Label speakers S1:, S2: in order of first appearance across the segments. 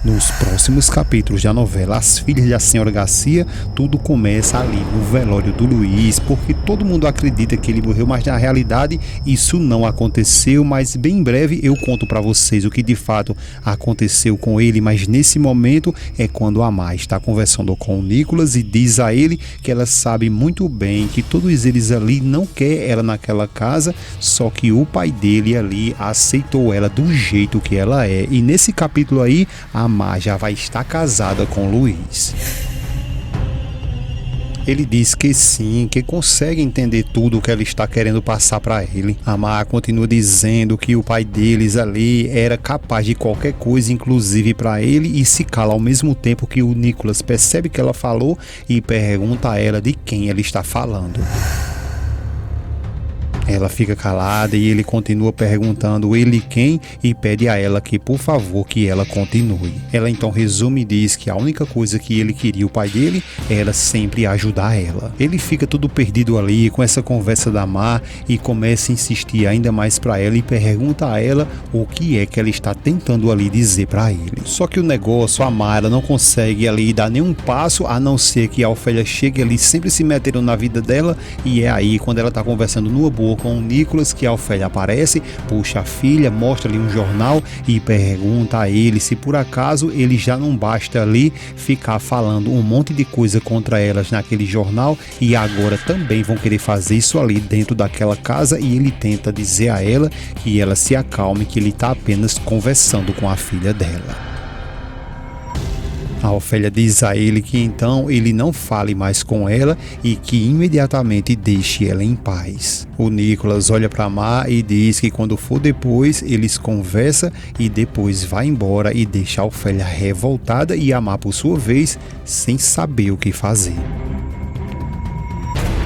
S1: Nos próximos capítulos da novela As Filhas da Senhora Garcia, tudo começa ali no velório do Luiz, porque todo mundo acredita que ele morreu, mas na realidade isso não aconteceu. Mas bem em breve eu conto para vocês o que de fato aconteceu com ele. Mas nesse momento é quando a Mar está conversando com o Nicolas e diz a ele que ela sabe muito bem que todos eles ali não querem ela naquela casa, só que o pai dele ali aceitou ela do jeito que ela é. E nesse capítulo aí a Mar já vai estar casada com Luiz. Ele diz que sim, que consegue entender tudo o que ela está querendo passar para ele. A Mar continua dizendo que o pai deles ali era capaz de qualquer coisa, inclusive para ele, e se cala ao mesmo tempo que o Nicolas percebe que ela falou e pergunta a ela de quem ela está falando. Ela fica calada e ele continua perguntando ele quem e pede a ela que, por favor, que ela continue. Ela então resume e diz que a única coisa que ele queria, o pai dele, era sempre ajudar ela. Ele fica todo perdido ali com essa conversa da Mar e começa a insistir ainda mais para ela e pergunta a ela o que é que ela está tentando ali dizer para ele. Só que o negócio, a Mar, ela não consegue ali dar nenhum passo, a não ser que a Ofélia chegue ali sempre se metendo na vida dela, e é aí quando ela está conversando numa boa com o Nicolas que a Ofélia aparece, puxa a filha, mostra ali um jornal e pergunta a ele se por acaso ele já não basta ali ficar falando um monte de coisa contra elas naquele jornal e agora também vão querer fazer isso ali dentro daquela casa, e ele tenta dizer a ela que ela se acalme, que ele está apenas conversando com a filha dela. A Ofélia diz a ele que então ele não fale mais com ela e que imediatamente deixe ela em paz. O Nicolas olha para Mar e diz que quando for depois eles conversam e depois vai embora e deixa a Ofélia revoltada e a Mar por sua vez sem saber o que fazer.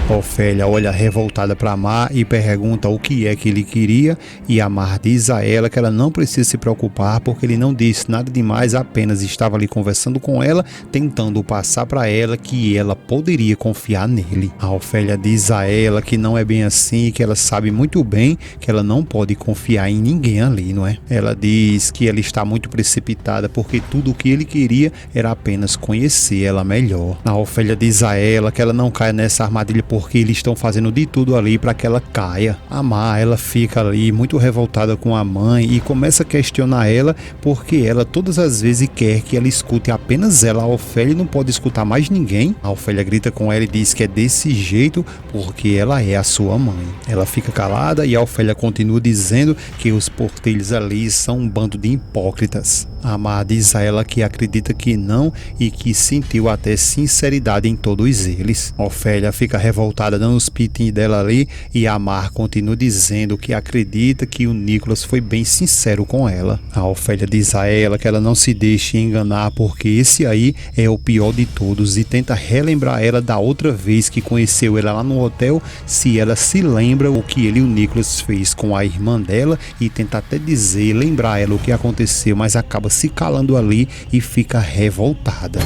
S1: Ofélia olha revoltada para Mar e pergunta o que é que ele queria, e a Mar diz a ela que ela não precisa se preocupar porque ele não disse nada demais, apenas estava ali conversando com ela, tentando passar para ela que ela poderia confiar nele. A Ofélia diz a ela que não é bem assim, que ela sabe muito bem que ela não pode confiar em ninguém ali, não é? Ela diz que ela está muito precipitada porque tudo o que ele queria era apenas conhecer ela melhor. A Ofélia diz a ela que ela não caia nessa armadilha porque eles estão fazendo de tudo ali para que ela caia. A Mar, ela fica ali muito revoltada com a mãe e começa a questionar ela porque ela todas as vezes quer que ela escute apenas ela, a Ofélia, e não pode escutar mais ninguém. A Ofélia grita com ela e diz que é desse jeito porque ela é a sua mãe. Ela fica calada e a Ofélia continua dizendo que os portelhos ali são um bando de hipócritas. A Mar diz a ela que acredita que não e que sentiu até sinceridade em todos eles. A Ofélia fica revoltada dando os pitinhos dela ali e a Mar continua dizendo que acredita que o Nicolas foi bem sincero com ela. A Ofélia diz a ela que ela não se deixe enganar porque esse aí é o pior de todos e tenta relembrar ela da outra vez que conheceu ela lá no hotel, se ela se lembra o que ele e o Nicolas fez com a irmã dela, e tenta até dizer, lembrar ela o que aconteceu, mas acaba se calando ali e fica revoltada.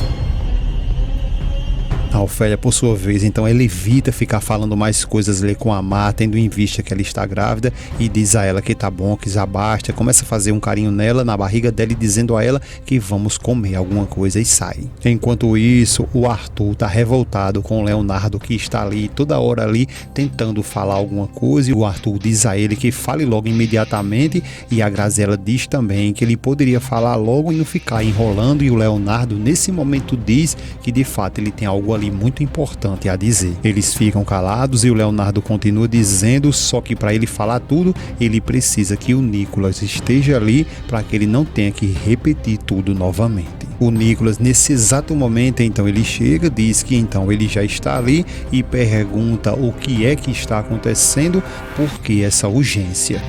S1: A Ofélia, por sua vez, então ela evita ficar falando mais coisas ali com a Mar, tendo em vista que ela está grávida, e diz a ela que tá bom, que já basta, começa a fazer um carinho nela, na barriga dela, e dizendo a ela que vamos comer alguma coisa, e sai. Enquanto isso, o Arthur tá revoltado com o Leonardo, que está ali toda hora ali tentando falar alguma coisa, e o Arthur diz a ele que fale logo imediatamente, e a Graziella diz também que ele poderia falar logo e não ficar enrolando, e o Leonardo nesse momento diz que de fato ele tem algo ali muito importante a dizer. Eles ficam calados e o Leonardo continua dizendo, só que para ele falar tudo, ele precisa que o Nicolas esteja ali para que ele não tenha que repetir tudo novamente. O Nicolas, nesse exato momento, então ele chega, diz que então ele já está ali e pergunta o que é que está acontecendo, por que essa urgência.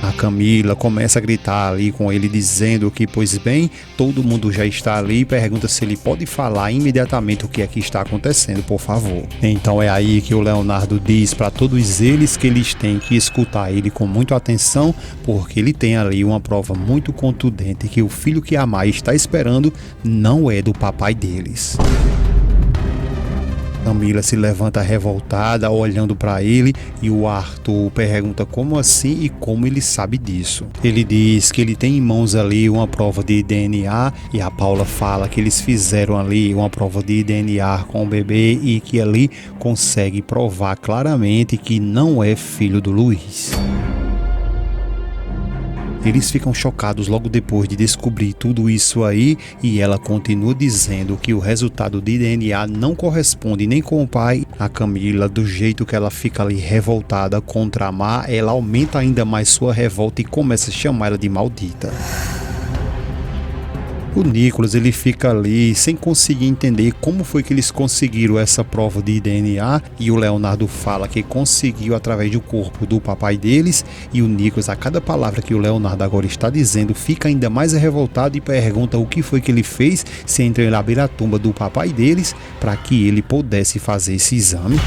S1: A Camila começa a gritar ali com ele dizendo que, pois bem, todo mundo já está ali e pergunta se ele pode falar imediatamente o que é que está acontecendo, por favor. Então é aí que o Leonardo diz para todos eles que eles têm que escutar ele com muita atenção, porque ele tem ali uma prova muito contundente que o filho que a Mai está esperando não é do papai deles. Camila se levanta revoltada, olhando para ele, e o Arthur pergunta como assim e como ele sabe disso. Ele diz que ele tem em mãos ali uma prova de DNA, e a Paula fala que eles fizeram ali uma prova de DNA com o bebê e que ali consegue provar claramente que não é filho do Luiz. Eles ficam chocados logo depois de descobrir tudo isso aí, e ela continua dizendo que o resultado de DNA não corresponde nem com o pai. A Camila, do jeito que ela fica ali revoltada contra a Má, ela aumenta ainda mais sua revolta e começa a chamar ela de maldita. O Nicholas, ele fica ali sem conseguir entender como foi que eles conseguiram essa prova de DNA, e o Leonardo fala que conseguiu através do corpo do papai deles, e o Nicholas, a cada palavra que o Leonardo agora está dizendo, fica ainda mais revoltado e pergunta o que foi que ele fez, se entrou em abrir a tumba do papai deles para que ele pudesse fazer esse exame.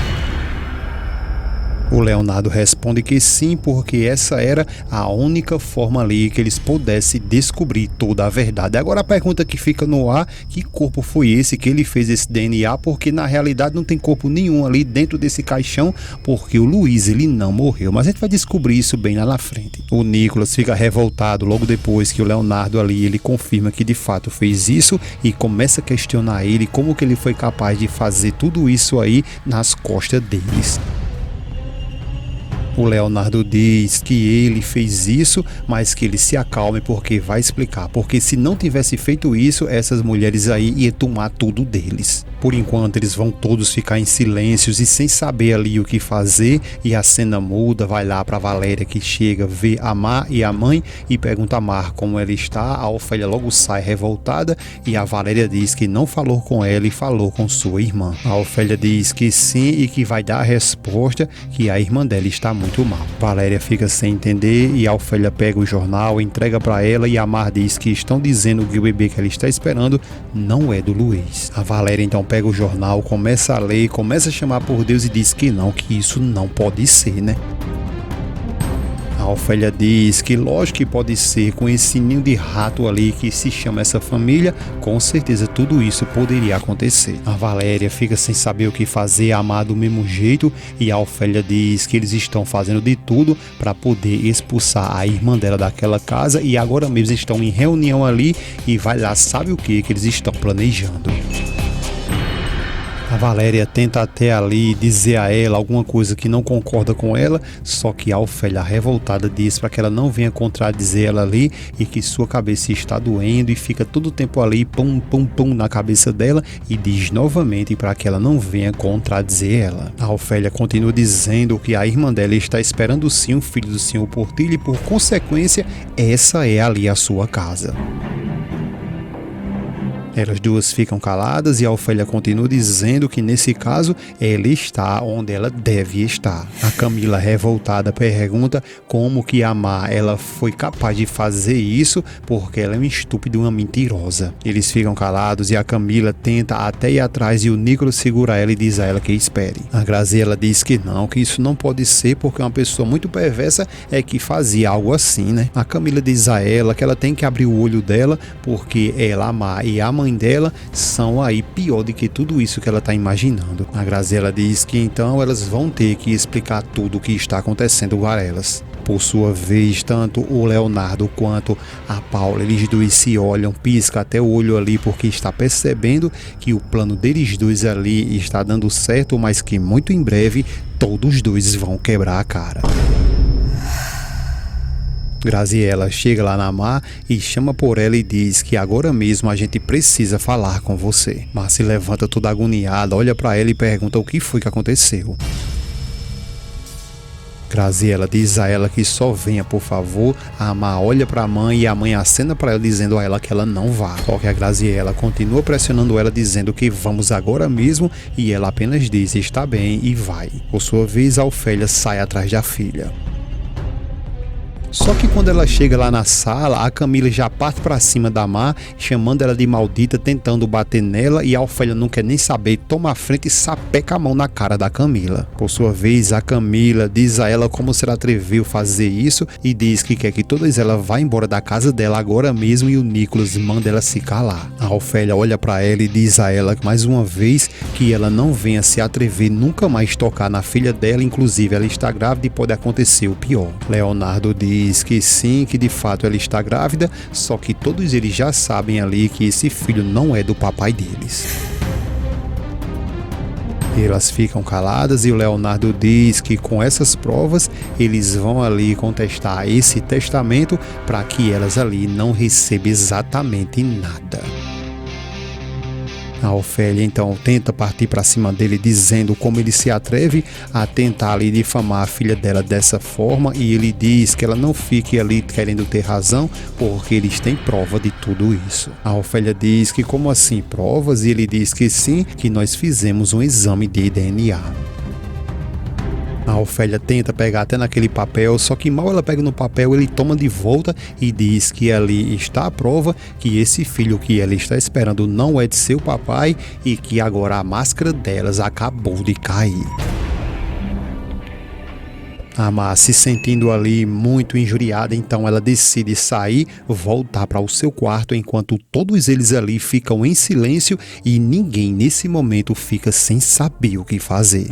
S1: O Leonardo responde que sim, porque essa era a única forma ali que eles pudessem descobrir toda a verdade. Agora a pergunta que fica no ar: que corpo foi esse que ele fez esse DNA? Porque na realidade não tem corpo nenhum ali dentro desse caixão, porque o Luiz, ele não morreu. Mas a gente vai descobrir isso bem lá na frente. O Nicholas fica revoltado logo depois que o Leonardo ali, ele confirma que de fato fez isso, e começa a questionar ele como que ele foi capaz de fazer tudo isso aí nas costas deles. O Leonardo diz que ele fez isso, mas que ele se acalme porque vai explicar. Porque se não tivesse feito isso, essas mulheres aí iam tomar tudo deles. Por enquanto eles vão todos ficar em silêncios e sem saber ali o que fazer, e a cena muda, vai lá pra Valéria, que chega, vê a Má e a mãe e pergunta a Má como ela está. A Ofélia logo sai revoltada e a Valéria diz que não falou com ela e falou com sua irmã. A Ofélia diz que sim e que vai dar a resposta, que a irmã dela está muito mal. Valéria fica sem entender e a Ofélia pega o jornal, entrega pra ela, e a Má diz que estão dizendo que o bebê que ela está esperando não é do Luiz. A Valéria então pega o jornal, começa a ler, começa a chamar por Deus e diz que isso não pode ser, né? A Ofélia diz que lógico que pode ser, com esse ninho de rato ali que se chama essa família, com certeza tudo isso poderia acontecer. A Valéria fica sem saber o que fazer, amar do mesmo jeito, e a Ofélia diz que eles estão fazendo de tudo para poder expulsar a irmã dela daquela casa, e agora mesmo estão em reunião ali e vai lá, sabe o que eles estão planejando. A Valéria tenta até ali dizer a ela alguma coisa que não concorda com ela, só que a Ofélia revoltada diz para que ela não venha contradizer ela ali, e que sua cabeça está doendo, e fica todo o tempo ali pum pum pum na cabeça dela, e diz novamente para que ela não venha contradizer ela. A Ofélia continua dizendo que a irmã dela está esperando sim o filho do Senhor Portillo, e por consequência essa é ali a sua casa. Elas duas ficam caladas e a Ofélia continua dizendo que nesse caso ela está onde ela deve estar. A Camila, revoltada, pergunta como que a Má ela foi capaz de fazer isso, porque ela é uma estúpida e uma mentirosa. Eles ficam calados e a Camila tenta até ir atrás, e o Nicholas segura ela e diz a ela que espere. A Graziella diz que isso não pode ser, porque uma pessoa muito perversa é que fazia algo assim, né? A Camila diz a ela que ela tem que abrir o olho dela, porque ela, a Má e a mãe dela são aí pior do que tudo isso que ela está imaginando. A Graziella diz que então elas vão ter que explicar tudo o que está acontecendo para elas. Por sua vez, tanto o Leonardo quanto a Paula, eles dois se olham, pisca até o olho ali, porque está percebendo que o plano deles dois ali está dando certo, mas que muito em breve todos dois vão quebrar a cara. Graziella chega lá na Má e chama por ela e diz que agora mesmo a gente precisa falar com você. Má se levanta toda agoniada, olha para ela e pergunta o que foi que aconteceu. Graziella diz a ela que só venha, por favor. A Má olha para a mãe e a mãe acena para ela, dizendo a ela que ela não vá. Só que a Graziella continua pressionando ela, dizendo que vamos agora mesmo, e ela apenas diz está bem e vai. Por sua vez, a Ofélia sai atrás da filha. Só que quando ela chega lá na sala, a Camila já parte pra cima da Mar, chamando ela de maldita, tentando bater nela, e a Ofélia não quer nem saber, toma a frente e sapeca a mão na cara da Camila. Por sua vez, a Camila diz a ela como se ela atreveu fazer isso e diz que quer que todas elas vá embora da casa dela agora mesmo e o Nicholas manda ela se calar. A Ofélia olha pra ela e diz a ela mais uma vez que ela não venha se atrever nunca mais tocar na filha dela, inclusive ela está grávida e pode acontecer o pior. Leonardo diz que sim, que de fato ela está grávida, só que todos eles já sabem ali que esse filho não é do papai deles. Elas ficam caladas e o Leonardo diz que com essas provas eles vão ali contestar esse testamento para que elas ali não recebam exatamente nada. A Ofélia então tenta partir para cima dele dizendo como ele se atreve a tentar ali difamar a filha dela dessa forma, e ele diz que ela não fique ali querendo ter razão porque eles têm prova de tudo isso. A Ofélia diz que como assim provas, e ele diz que sim, que nós fizemos um exame de DNA. A Ofélia tenta pegar até naquele papel, só que mal ela pega no papel, ele toma de volta e diz que ali está a prova que esse filho que ela está esperando não é de seu papai e que agora a máscara delas acabou de cair. A Mar, se sentindo ali muito injuriada, então ela decide sair, voltar para o seu quarto, enquanto todos eles ali ficam em silêncio e ninguém nesse momento fica sem saber o que fazer.